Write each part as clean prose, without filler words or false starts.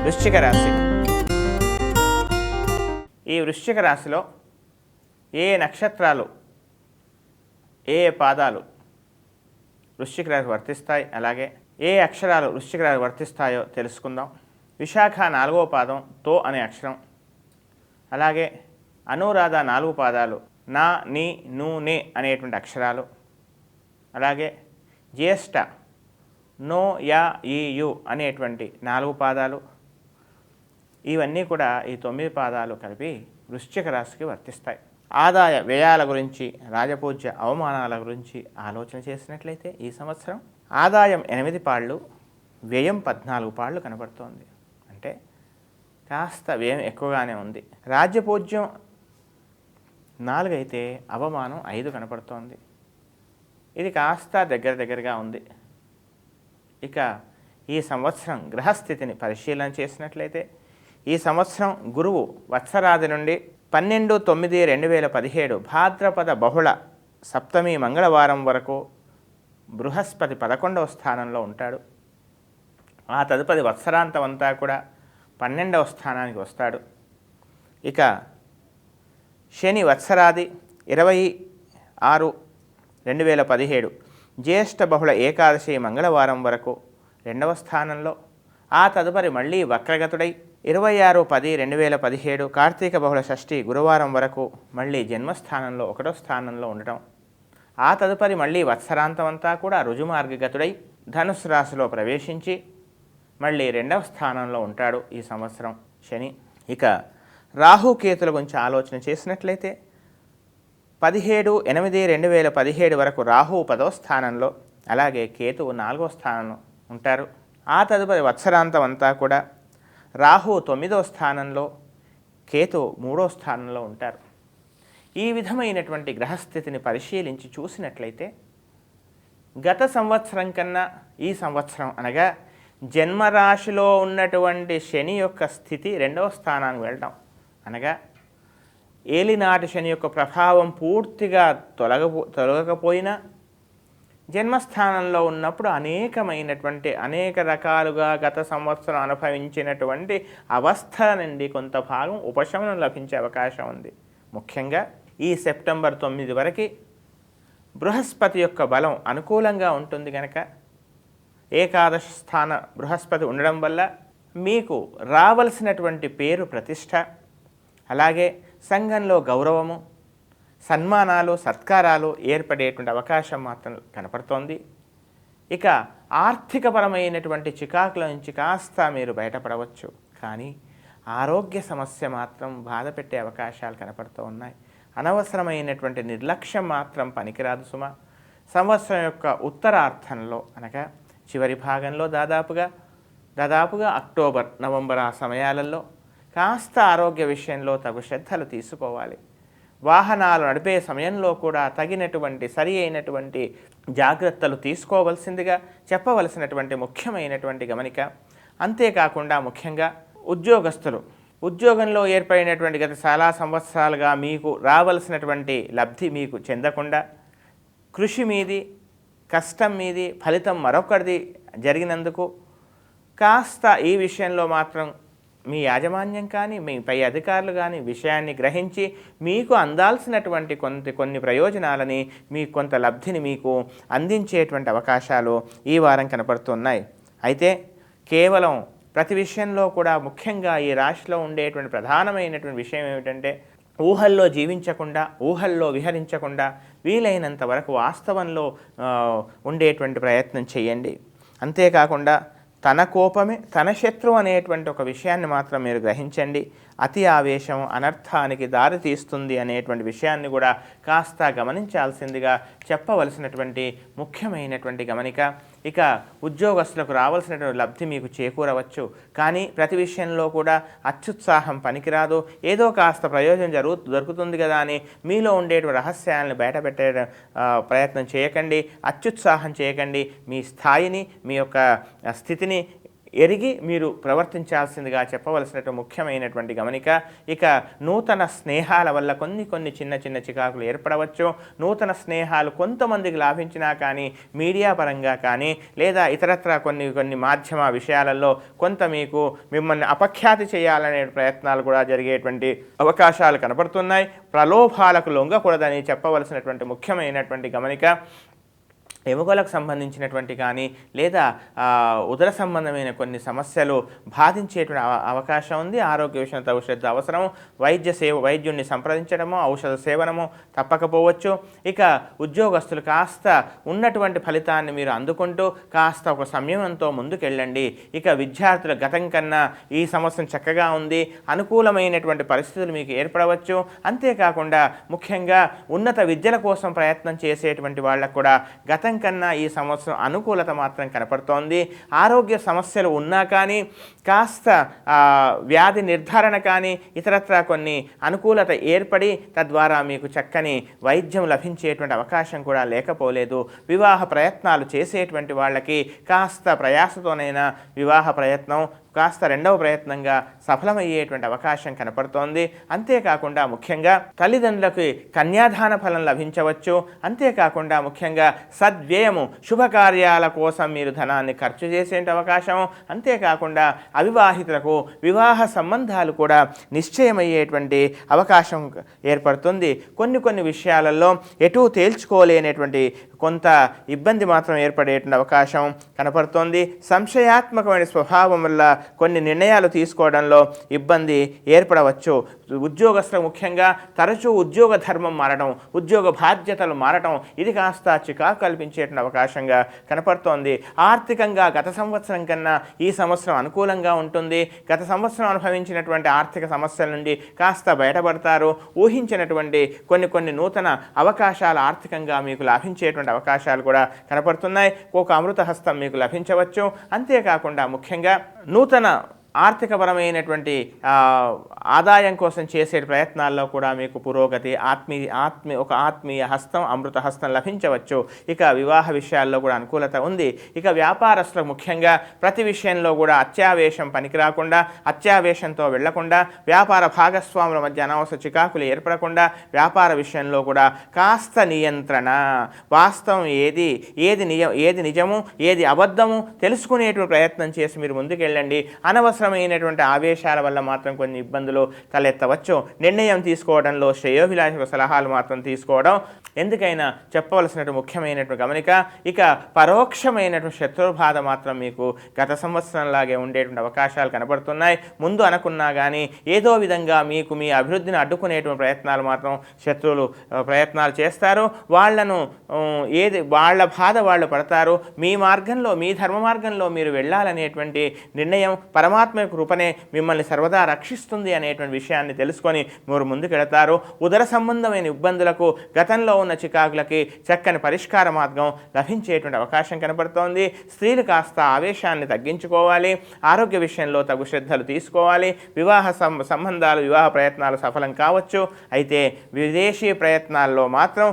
వృశ్చిక రాశి. ఈ వృశ్చిక రాశిలో ఏ నక్షత్రాలు ఏ పాదాలు వృశ్చిక రాశి వర్తిస్తాయి, అలాగే ఏ అక్షరాలు వృశ్చిక రాశి వర్తిస్తాయో తెలుసుకుందాం. విశాఖ 4వ పాదం తో అనే అక్షరం, అలాగే అనురాధ 4 పాదాలు నా నీ ను నే అనేటువంటి అక్షరాలు, అలాగే జ్యేష్ఠ నో యా ఈ యు అనేటువంటి 4 పాదాలు, ఇవన్నీ కూడా ఈ 9 పాదాలు కలిపి వృశ్చిక రాశికి వర్తిస్తాయి. ఆదాయ వ్యయాల గురించి, రాజపూజ్య అవమానాల గురించి ఆలోచన చేసినట్లయితే ఈ సంవత్సరం ఆదాయం 8 పాళ్ళు, వ్యయం 14 పాళ్ళు కనబడుతోంది. అంటే కాస్త వ్యయం ఎక్కువగానే ఉంది. రాజ్యపూజ్యం 4 అయితే అవమానం 5 కనపడుతోంది. ఇది కాస్త దగ్గరగా ఉంది. ఇక ఈ సంవత్సరం గ్రహస్థితిని పరిశీలన చేసినట్లయితే ఈ సంవత్సరం గురువు వత్సరాది నుండి 12/9/2017 భాద్రపద బహుళ సప్తమి మంగళవారం వరకు బృహస్పతి 11వ స్థానంలో ఉంటాడు. ఆ తదుపరి వత్సరాంతం అంతా కూడా 12వ స్థానానికి వస్తాడు. ఇక శని వత్సరాది 26/2017 జ్యేష్ఠ బహుళ ఏకాదశి మంగళవారం వరకు 2వ స్థానంలో, ఆ తదుపరి మళ్ళీ వక్రగతుడై 26/10/2017 కార్తీక బహుళ షష్ఠి గురువారం వరకు మళ్ళీ జన్మస్థానంలో 1వ స్థానంలో ఉండటం, ఆ తదుపరి మళ్ళీ వత్సరాంతం అంతా కూడా రుజుమార్గగతుడై ధనుస్సు రాశిలో ప్రవేశించి మళ్ళీ 2వ స్థానంలో ఉంటాడు ఈ సంవత్సరం శని. ఇక రాహుకేతుల గురించి ఆలోచన చేసినట్లయితే 17/8/2017 వరకు రాహువు 10వ స్థానంలో, అలాగే కేతువు 4వ స్థానంలో ఉంటారు. ఆ తదుపరి వత్సరాంతం అంతా కూడా రాహు 9వ స్థానంలో, కేతు 3వ స్థానంలో ఉంటారు. ఈ విధమైనటువంటి గ్రహస్థితిని పరిశీలించి చూసినట్లయితే గత సంవత్సరం కన్నా ఈ సంవత్సరం అనగా జన్మరాశిలో ఉన్నటువంటి శని యొక్క స్థితి 2వ స్థానానికి వెళ్ళడం, అనగా ఏలినాటి శని యొక్క ప్రభావం పూర్తిగా తొలగకపోయినా జన్మస్థానంలో ఉన్నప్పుడు అనేక రకాలుగా గత సంవత్సరం అనుభవించినటువంటి అవస్థల నుండి కొంత భాగం ఉపశమనం లభించే అవకాశం ఉంది. ముఖ్యంగా ఈ సెప్టెంబర్ 9 వరకు బృహస్పతి యొక్క బలం అనుకూలంగా ఉంటుంది కనుక ఏకాదశ స్థాన బృహస్పతి ఉండడం వల్ల మీకు రావలసినటువంటి పేరు ప్రతిష్ట, అలాగే సంఘంలో గౌరవము, సన్మానాలు, సత్కారాలు ఏర్పడేటువంటి అవకాశం మాత్రం కనపడుతోంది. ఇక ఆర్థికపరమైనటువంటి చికాకుల నుంచి కాస్త మీరు బయటపడవచ్చు, కానీ ఆరోగ్య సమస్య మాత్రం బాధ పెట్టే అవకాశాలు కనపడుతూ ఉన్నాయి. అనవసరమైనటువంటి నిర్లక్ష్యం మాత్రం పనికిరాదు సుమ. సంవత్సరం యొక్క ఉత్తరార్థంలో అనగా చివరి భాగంలో దాదాపుగా అక్టోబర్, నవంబర్ ఆ సమయాలలో కాస్త ఆరోగ్య విషయంలో తగు శ్రద్ధలు తీసుకోవాలి. వాహనాలు నడిపే సమయంలో కూడా తగినటువంటి సరి అయినటువంటి జాగ్రత్తలు తీసుకోవలసిందిగా చెప్పవలసినటువంటి ముఖ్యమైనటువంటి గమనిక. అంతేకాకుండా ముఖ్యంగా ఉద్యోగస్తులు ఉద్యోగంలో ఏర్పడినటువంటి గత చాలా సంవత్సరాలుగా మీకు రావలసినటువంటి లబ్ధి మీకు చెందకుండా కృషి మీది, కష్టం మీది ఫలితం మరొకరిది జరిగినందుకు కాస్త ఈ విషయంలో మాత్రం మీ యాజమాన్యం కానీ మీ పై అధికారులు కానీ విషయాన్ని గ్రహించి మీకు అందాల్సినటువంటి కొన్ని ప్రయోజనాలని, మీ కొంత లబ్ధిని మీకు అందించేటువంటి అవకాశాలు ఈ వారం కనపడుతున్నాయి. అయితే కేవలం ప్రతి విషయంలో కూడా ముఖ్యంగా ఈ రాశిలో ఉండేటువంటి ప్రధానమైనటువంటి విషయం ఏమిటంటే ఊహల్లో జీవించకుండా, ఊహల్లో విహరించకుండా వీలైనంత వరకు వాస్తవంలో ఉండేటువంటి ప్రయత్నం చేయండి. అంతేకాకుండా తన కోపమే తన శత్రువు అనేటువంటి ఒక విషయాన్ని మాత్రం మీరు గ్రహించండి. అతి ఆవేశం అనర్థానికి దారి తీస్తుంది అనేటువంటి విషయాన్ని కూడా కాస్త గమనించాల్సిందిగా చెప్పవలసినటువంటి ముఖ్యమైనటువంటి గమనిక. ఇక ఉద్యోగస్తులకు రావాల్సినటువంటి లబ్ధి మీకు చేకూరవచ్చు, కానీ ప్రతి విషయంలో కూడా అత్యుత్సాహం పనికిరాదు. ఏదో కాస్త ప్రయోజనం దొరుకుతుంది కదా అని మీలో ఉండేటువంటి రహస్యాలను బయటపెట్టే ప్రయత్నం చేయకండి, అత్యుత్సాహం చేయకండి. మీ స్థాయిని, మీ యొక్క స్థితిని ఎరిగి మీరు ప్రవర్తించాల్సిందిగా చెప్పవలసినటువంటి ముఖ్యమైనటువంటి గమనిక. ఇక నూతన స్నేహాల వల్ల కొన్ని చిన్న చిన్న చికాకులు ఏర్పడవచ్చు. నూతన స్నేహాలు కొంతమందికి లాభించినా కానీ మీడియా పరంగా కానీ లేదా ఇతరత్ర కొన్ని మాధ్యమ విషయాలలో కొంత మిమ్మల్ని అపఖ్యాతి చేయాలనే ప్రయత్నాలు కూడా జరిగేటువంటి అవకాశాలు కనపడుతున్నాయి. ప్రలోభాలకు లొంగకూడదని చెప్పవలసినటువంటి ముఖ్యమైనటువంటి గమనిక. ఎముకలకు సంబంధించినటువంటి కానీ లేదా ఉదర సంబంధమైన కొన్ని సమస్యలు బాధించేటువంటి అవకాశం ఉంది. ఆరోగ్య విషయంలో తగు శ్రద్ధ అవసరం. వైద్యుడిని సంప్రదించడము, ఔషధ సేవనము తప్పకపోవచ్చు. ఇక ఉద్యోగస్తులు కాస్త ఉన్నటువంటి ఫలితాన్ని మీరు అందుకుంటూ కాస్త ఒక సంయమంతో ముందుకెళ్ళండి. ఇక విద్యార్థుల గతం కన్నా ఈ సంవత్సరం చక్కగా ఉంది, అనుకూలమైనటువంటి పరిస్థితులు మీకు ఏర్పడవచ్చు. అంతేకాకుండా ముఖ్యంగా ఉన్నత విద్యల కోసం ప్రయత్నం చేసేటువంటి వాళ్ళకు కూడా గతం కన్నా ఈ సంవత్సరం అనుకూలత మాత్రం కనపడుతోంది. ఆరోగ్య సమస్యలు ఉన్నా కానీ కాస్త వ్యాధి నిర్ధారణ కానీ ఇతరత్ర కొన్ని అనుకూలత ఏర్పడి తద్వారా మీకు చక్కని వైద్యం లభించేటువంటి అవకాశం కూడా లేకపోలేదు. వివాహ ప్రయత్నాలు చేసేటువంటి వాళ్ళకి కాస్త ప్రయాసతోనైనా వివాహ ప్రయత్నం కాస్త రెండవ ప్రయత్నంగా సఫలమయ్యేటువంటి అవకాశం కనపడుతోంది. అంతేకాకుండా ముఖ్యంగా తల్లిదండ్రులకు కన్యాదాన ఫలం లభించవచ్చు. అంతేకాకుండా ముఖ్యంగా సద్వ్యయము, శుభకార్యాల కోసం మీరు ధనాన్ని ఖర్చు చేసే అవకాశం. అంతేకాకుండా అవివాహితులకు వివాహ సంబంధాలు కూడా నిశ్చయమయ్యేటువంటి అవకాశం ఏర్పడుతుంది. కొన్ని విషయాలలో ఎటూ తేల్చుకోలేనటువంటి కొంత ఇబ్బంది మాత్రం ఏర్పడేటువంటి అవకాశం కనపడుతోంది. సంశయాత్మకమైన స్వభావం వల్ల కొన్ని నిర్ణయాలు తీసుకోవడంలో ఇబ్బంది ఏర్పడవచ్చు. ఉద్యోగస్తులు ముఖ్యంగా తరచూ ఉద్యోగ ధర్మం మారడం, ఉద్యోగ బాధ్యతలు మారటం ఇది కాస్త చికాకు కల్పించేటువంటి అవకాశంగా కనపడుతోంది. ఆర్థికంగా గత సంవత్సరం కన్నా ఈ సంవత్సరం అనుకూలంగా ఉంటుంది. గత సంవత్సరం అనుభవించినటువంటి ఆర్థిక సమస్యల నుండి కాస్త బయటపడతారు. ఊహించినటువంటి కొన్ని నూతన అవకాశాలు ఆర్థికంగా మీకు లాభించేటువంటి అవకాశాలు కూడా కనపడుతున్నాయి. ఒక అమృత హస్తం మీకు లభించవచ్చు. అంతేకాకుండా ముఖ్యంగా నూతన ఆర్థికపరమైనటువంటి ఆదాయం కోసం చేసే ప్రయత్నాల్లో కూడా మీకు పురోగతి, ఒక ఆత్మీయ హస్తం, అమృత హస్తం లభించవచ్చు. ఇక వివాహ విషయాల్లో కూడా అనుకూలత ఉంది. ఇక వ్యాపారస్తులకు ముఖ్యంగా ప్రతి విషయంలో కూడా అత్యావేశం పనికిరాకుండా, అత్యావేశంతో వెళ్లకుండా, వ్యాపార భాగస్వాముల మధ్య అనవసర చికాకులు ఏర్పడకుండా వ్యాపార విషయంలో కూడా కాస్త నియంత్రణ, వాస్తవం ఏది నిజము ఏది అబద్ధము తెలుసుకునేటువంటి ప్రయత్నం చేసి మీరు ముందుకెళ్ళండి. అనవసరమైనటువంటి ఆవేశాల వల్ల మాత్రం కొన్ని ఇబ్బందులు తలెత్తవచ్చు. నిర్ణయం తీసుకోవడంలో శ్రేయోభిలాషక సలహాలు మాత్రం తీసుకోవడం ఎందుకైనా చెప్పవలసినటువంటి ముఖ్యమైనటువంటి గమనిక. ఇక పరోక్షమైనటువంటి శత్రుబాధ మాత్రం మీకు గత సంవత్సరంలాగే ఉండేటువంటి అవకాశాలు కనబడుతున్నాయి. ముందు అనుకున్నా కానీ ఏదో విధంగా మీ అభివృద్ధిని అడ్డుకునేటువంటి ప్రయత్నాలు మాత్రం శత్రువులు ప్రయత్నాలు చేస్తారు. వాళ్ళ బాధ వాళ్ళు పడతారు. మీ మార్గంలో, మీ ధర్మ మార్గంలో మీరు వెళ్ళాలనేటువంటి నిర్ణయం పరమాత్మ కృపనే మిమ్మల్ని సర్వదా రక్షిస్తుంది అనేటువంటి విషయాన్ని తెలుసుకొని మీరు ముందుకెడతారు. ఉదర సంబంధమైన ఇబ్బందులకు, గతంలో ఉన్న చికాకులకి చక్కని పరిష్కార మార్గం లభించేటువంటి అవకాశం కనబడుతోంది. స్త్రీలు కాస్త ఆవేశాన్ని తగ్గించుకోవాలి. ఆరోగ్య విషయంలో తగు శ్రద్ధలు తీసుకోవాలి. వివాహ ప్రయత్నాలు సఫలం కావచ్చు. అయితే విదేశీ ప్రయత్నాల్లో మాత్రం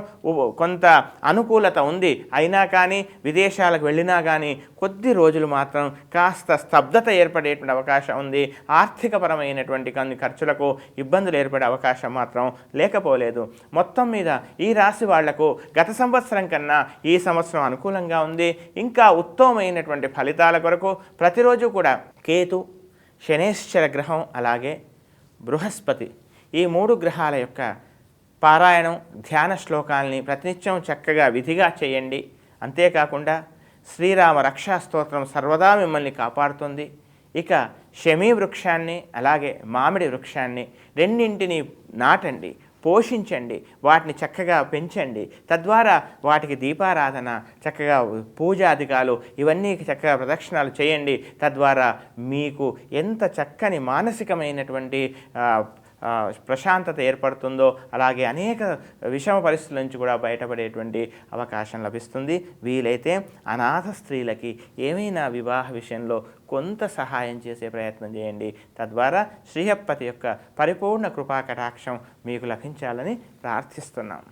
కొంత అనుకూలత ఉంది. అయినా కానీ విదేశాలకు వెళ్ళినా కానీ కొద్ది రోజులు మాత్రం కాస్త స్తబ్దత ఏర్పడేటువంటి అవకాశం ఉంది. ఆర్థికపరమైనటువంటి కొన్ని ఖర్చులకు ఇబ్బందులు ఏర్పడే అవకాశం మాత్రం లేకపోలేదు. మొత్తం మీద ఈ రాశి వాళ్లకు గత సంవత్సరం కన్నా ఈ సంవత్సరం అనుకూలంగా ఉంది. ఇంకా ఉత్తమమైనటువంటి ఫలితాల కొరకు ప్రతిరోజు కూడా కేతు, శనేశ్వర గ్రహం అలాగే బృహస్పతి ఈ 3 గ్రహాల యొక్క పారాయణం, ధ్యాన శ్లోకాలని ప్రతినిత్యం చక్కగా విధిగా చేయండి. అంతేకాకుండా శ్రీరామ రక్షా స్తోత్రం సర్వదా మిమ్మల్ని కాపాడుతుంది. ఇక శమీ వృక్షాన్ని అలాగే మామిడి వృక్షాన్ని రెండింటిని నాటండి, పోషించండి, వాటిని చక్కగా పెంచండి. తద్వారా వాటికి దీపారాధన, చక్కగా పూజాధికాలు ఇవన్నీ చక్కగా ప్రదక్షిణాలు చేయండి. తద్వారా మీకు ఎంత చక్కని మానసికమైనటువంటి ప్రశాంతత ఏర్పడుతుందో అలాగే అనేక విషమ పరిస్థితుల నుంచి కూడా బయటపడేటువంటి అవకాశం లభిస్తుంది. వీలైతే అనాథ స్త్రీలకి ఏమైనా వివాహ విషయంలో కొంత సహాయం చేసే ప్రయత్నం చేయండి. తద్వారా శ్రీహప్పతి యొక్క పరిపూర్ణ కృపా కటాక్షం మీకు లభించాలని ప్రార్థిస్తున్నాం.